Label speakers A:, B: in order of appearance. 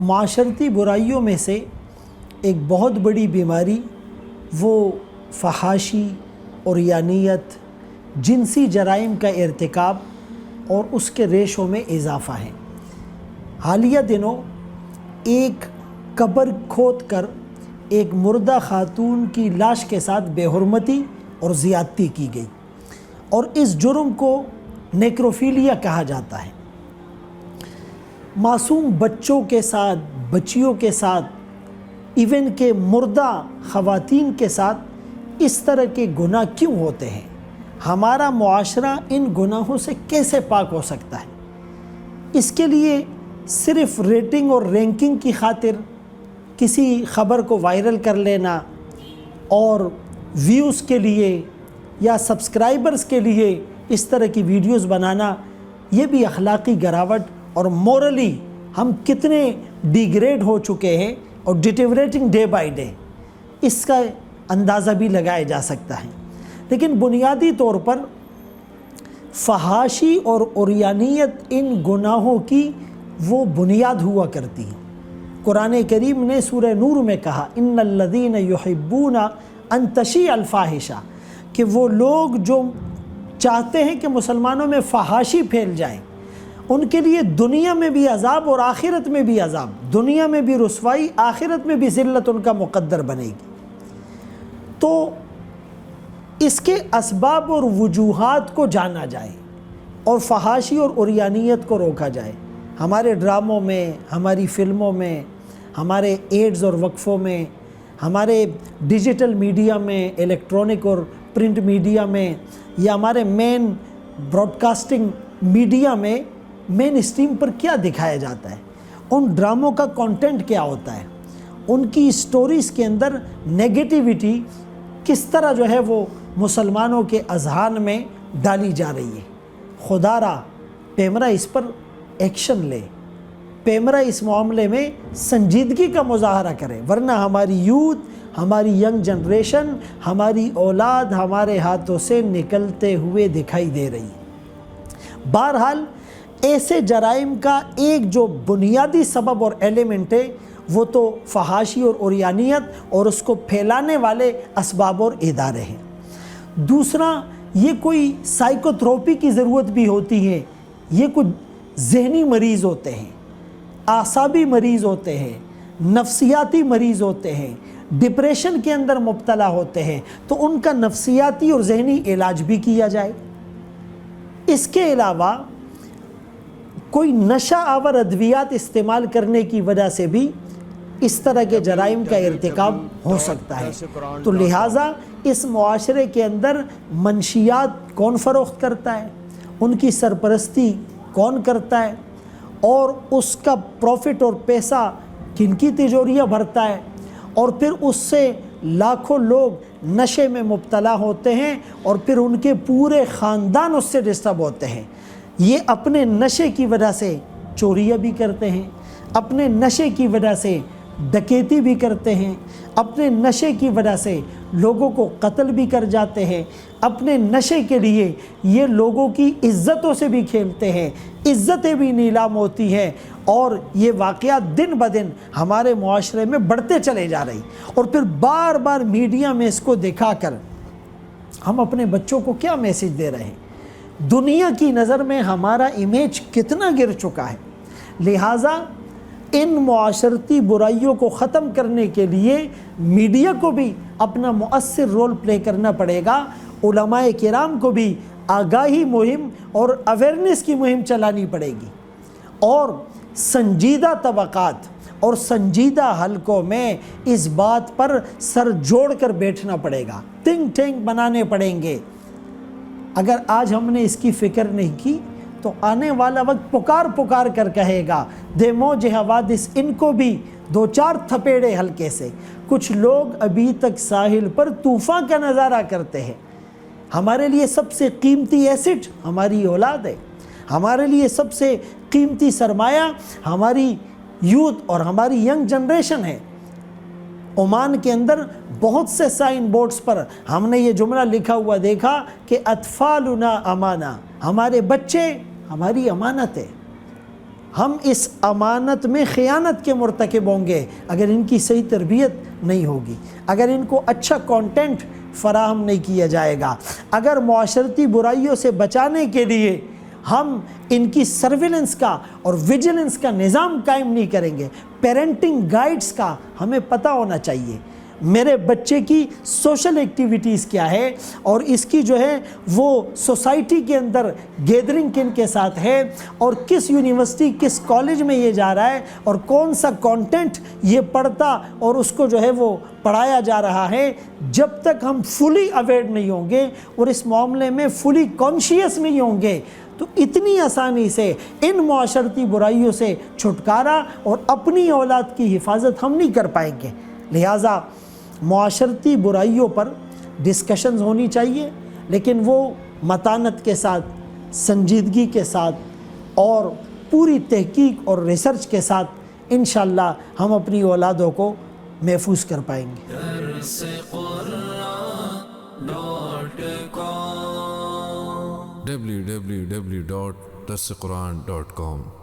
A: معاشرتی برائیوں میں سے ایک بہت بڑی بیماری وہ فحاشی، عریانیت، جنسی جرائم کا ارتکاب اور اس کے ریشوں میں اضافہ ہے۔ حالیہ دنوں ایک قبر کھود کر ایک مردہ خاتون کی لاش کے ساتھ بے حرمتی اور زیادتی کی گئی، اور اس جرم کو نیکروفیلیا کہا جاتا ہے۔ معصوم بچوں کے ساتھ، بچیوں کے ساتھ، ایون کہ مردہ خواتین کے ساتھ اس طرح کے گناہ کیوں ہوتے ہیں؟ ہمارا معاشرہ ان گناہوں سے کیسے پاک ہو سکتا ہے؟ اس کے لیے صرف ریٹنگ اور رینکنگ کی خاطر کسی خبر کو وائرل کر لینا اور ویوز کے لیے یا سبسکرائبرز کے لیے اس طرح کی ویڈیوز بنانا، یہ بھی اخلاقی گراوٹ اور مورلی ہم کتنے ڈیگریڈ ہو چکے ہیں اور ڈیٹیوریٹنگ ڈے بائی ڈے، اس کا اندازہ بھی لگایا جا سکتا ہے۔ لیکن بنیادی طور پر فحاشی اور عریانیت ان گناہوں کی وہ بنیاد ہوا کرتی ہے۔ قرآن کریم نے سورہ نور میں کہا ان الذین یحبون ان تشیع الفاحشہ، کہ وہ لوگ جو چاہتے ہیں کہ مسلمانوں میں فحاشی پھیل جائے، ان کے لیے دنیا میں بھی عذاب اور آخرت میں بھی عذاب، دنیا میں بھی رسوائی، آخرت میں بھی ذلت ان کا مقدر بنے گی۔ تو اس کے اسباب اور وجوہات کو جانا جائے اور فحاشی اور عریانیت کو روکا جائے۔ ہمارے ڈراموں میں، ہماری فلموں میں، ہمارے ایڈز اور وقفوں میں، ہمارے ڈیجیٹل میڈیا میں، الیکٹرانک اور پرنٹ میڈیا میں، یا ہمارے مین براڈ کاسٹنگ میڈیا میں مین اسٹریم پر کیا دکھایا جاتا ہے؟ ان ڈراموں کا کنٹینٹ کیا ہوتا ہے؟ ان کی سٹوریز کے اندر نیگیٹیوٹی کس طرح جو ہے وہ مسلمانوں کے اذہان میں ڈالی جا رہی ہے؟ خدا را پیمرا اس پر ایکشن لے، پیمرا اس معاملے میں سنجیدگی کا مظاہرہ کرے، ورنہ ہماری یوتھ، ہماری ینگ جنریشن، ہماری اولاد ہمارے ہاتھوں سے نکلتے ہوئے دکھائی دے رہی ہے۔ بہرحال ایسے جرائم کا ایک جو بنیادی سبب اور ایلیمنٹ ہے وہ تو فحاشی اور عریانیت اور اس کو پھیلانے والے اسباب اور ادارے ہیں۔ دوسرا، یہ کوئی سائیکوتھراپی کی ضرورت بھی ہوتی ہے۔ یہ کچھ ذہنی مریض ہوتے ہیں، اعصابی مریض ہوتے ہیں، نفسیاتی مریض ہوتے ہیں، ڈپریشن کے اندر مبتلا ہوتے ہیں، تو ان کا نفسیاتی اور ذہنی علاج بھی کیا جائے۔ اس کے علاوہ کوئی نشہ آور ادویات استعمال کرنے کی وجہ سے بھی اس طرح کے جرائم کا ارتکاب ہو سکتا ہے۔ تو لہٰذا اس معاشرے کے اندر منشیات کون فروخت کرتا ہے، ان کی سرپرستی کون کرتا ہے، اور اس کا پروفٹ اور پیسہ کن کی تجوریاں بھرتا ہے، اور پھر اس سے لاکھوں لوگ نشے میں مبتلا ہوتے ہیں اور پھر ان کے پورے خاندان اس سے ڈسٹرب ہوتے ہیں۔ یہ اپنے نشے کی وجہ سے چوریاں بھی کرتے ہیں، اپنے نشے کی وجہ سے ڈکیتی بھی کرتے ہیں، اپنے نشے کی وجہ سے لوگوں کو قتل بھی کر جاتے ہیں، اپنے نشے کے لیے یہ لوگوں کی عزتوں سے بھی کھیلتے ہیں، عزتیں بھی نیلام ہوتی ہیں، اور یہ واقعات دن بدن ہمارے معاشرے میں بڑھتے چلے جا رہی، اور پھر بار بار میڈیا میں اس کو دکھا کر ہم اپنے بچوں کو کیا میسج دے رہے ہیں؟ دنیا کی نظر میں ہمارا امیج کتنا گر چکا ہے۔ لہٰذا ان معاشرتی برائیوں کو ختم کرنے کے لیے میڈیا کو بھی اپنا مؤثر رول پلے کرنا پڑے گا، علماء کرام کو بھی آگاہی مہم اور اویئرنیس کی مہم چلانی پڑے گی، اور سنجیدہ طبقات اور سنجیدہ حلقوں میں اس بات پر سر جوڑ کر بیٹھنا پڑے گا، تھنک ٹینک بنانے پڑیں گے۔ اگر آج ہم نے اس کی فکر نہیں کی تو آنے والا وقت پکار پکار کر کہے گا دے موج حوادث، ان کو بھی دو چار تھپیڑے ہلکے سے۔ کچھ لوگ ابھی تک ساحل پر طوفان کا نظارہ کرتے ہیں۔ ہمارے لیے سب سے قیمتی ایسٹ ہماری اولاد ہے، ہمارے لیے سب سے قیمتی سرمایہ ہماری یوتھ اور ہماری ینگ جنریشن ہے۔ عمان کے اندر بہت سے سائن بورڈز پر ہم نے یہ جملہ لکھا ہوا دیکھا کہ اطفالنا امانہ، ہمارے بچے ہماری امانت ہے۔ ہم اس امانت میں خیانت کے مرتکب ہوں گے اگر ان کی صحیح تربیت نہیں ہوگی، اگر ان کو اچھا کانٹینٹ فراہم نہیں کیا جائے گا، اگر معاشرتی برائیوں سے بچانے کے لیے ہم ان کی سرویلنس کا اور ویجیلنس کا نظام قائم نہیں کریں گے۔ پیرنٹنگ گائیڈز کا ہمیں پتہ ہونا چاہیے، میرے بچے کی سوشل ایکٹیویٹیز کیا ہے اور اس کی جو ہے وہ سوسائٹی کے اندر گیدرنگ کن کے ساتھ ہے، اور کس یونیورسٹی کس کالج میں یہ جا رہا ہے، اور کون سا کانٹینٹ یہ پڑھتا اور اس کو جو ہے وہ پڑھایا جا رہا ہے۔ جب تک ہم فلی اویئر نہیں ہوں گے اور اس معاملے میں فلی کانشیس نہیں ہوں گے تو اتنی آسانی سے ان معاشرتی برائیوں سے چھٹکارا اور اپنی اولاد کی حفاظت ہم نہیں کر پائیں گے۔ لہٰذا معاشرتی برائیوں پر ڈسکشنز ہونی چاہیے، لیکن وہ متانت کے ساتھ، سنجیدگی کے ساتھ اور پوری تحقیق اور ریسرچ کے ساتھ انشاءاللہ ہم اپنی اولادوں کو محفوظ کر پائیں گے۔
B: www.darsequran.com